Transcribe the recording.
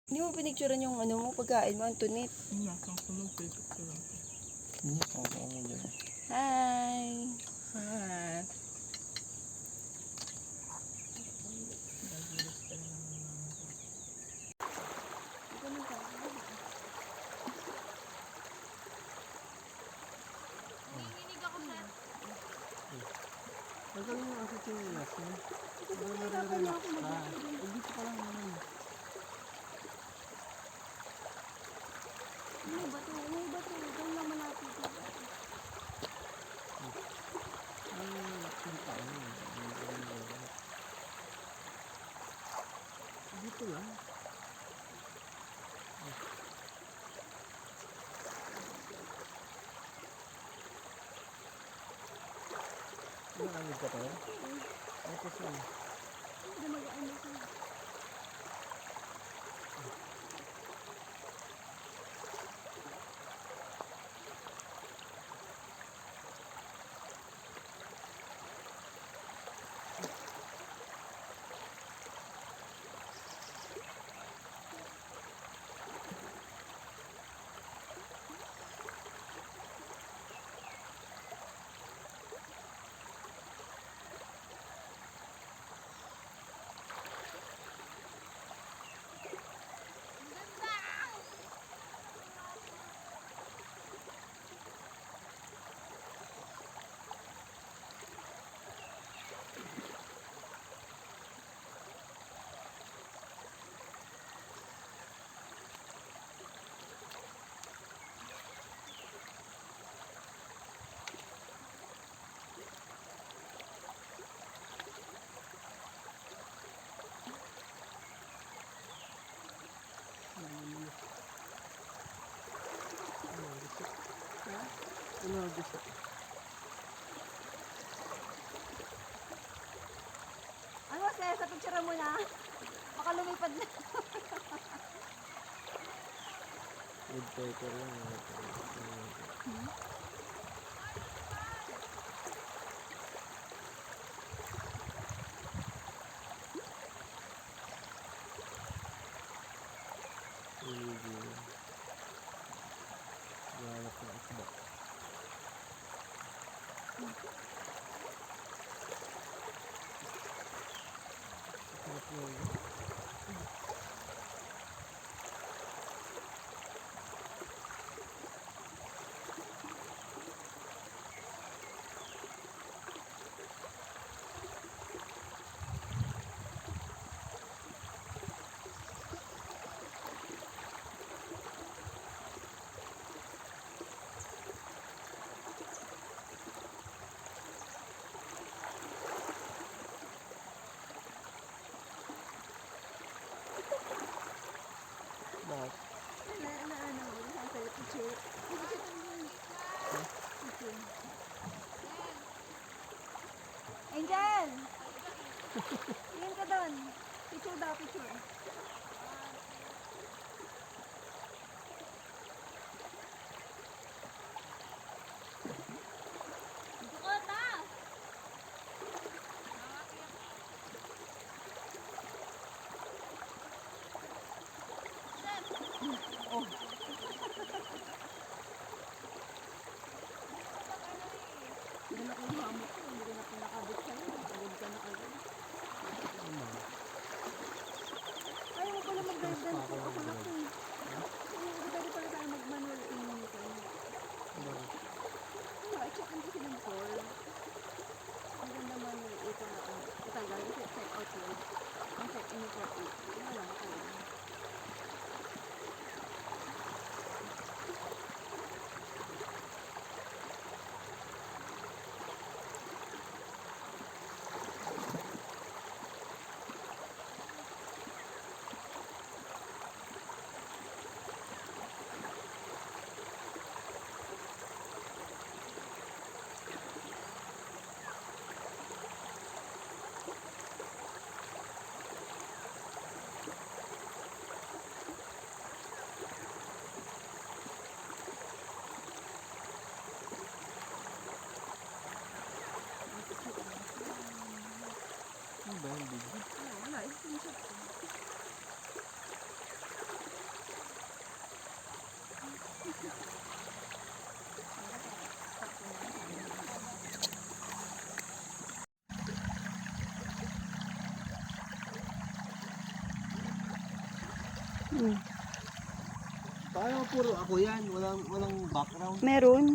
Hindi mo pinicturean yung ano mo, pagkain mo, Antoinette. Nasang sunog, picture lang. Hindi, ako mo dyan. Hi! Hi! Nagulis ka na naman naman ko. Nanginginig ako, sir. Magaling mo kasi chinelas mo. Nare-relax ka. Dito ka lang naman. May bato. Doon lang malapit. Dito lang. Nakangid ka tayo? Tapos yun. Hindi mag-ano ka. Ano gusto? Ano, sir? Sa picture mo na? Baka lumipad na. Wood paper lang. Galap ng isda. Sarap yun. Bakit? Ano, nasa picture. Angel! Tingin ka doon. Picture daw, picture. Dakota! Ganun ako yung hamok ko. Hindi na pinakabit sa'yo. Pagod ka na kayo. Ayaw mo pala mag-garden po. Ako na ko. Hindi pwede pala tayo mag-manual immunity. I-check in kasi ng call. Ang ganda manual ito na itagal. Kasi check out yun. Ang check in for 8. Wala lang ko. Hmm. Paano puro ako yan? Walang background. Meron.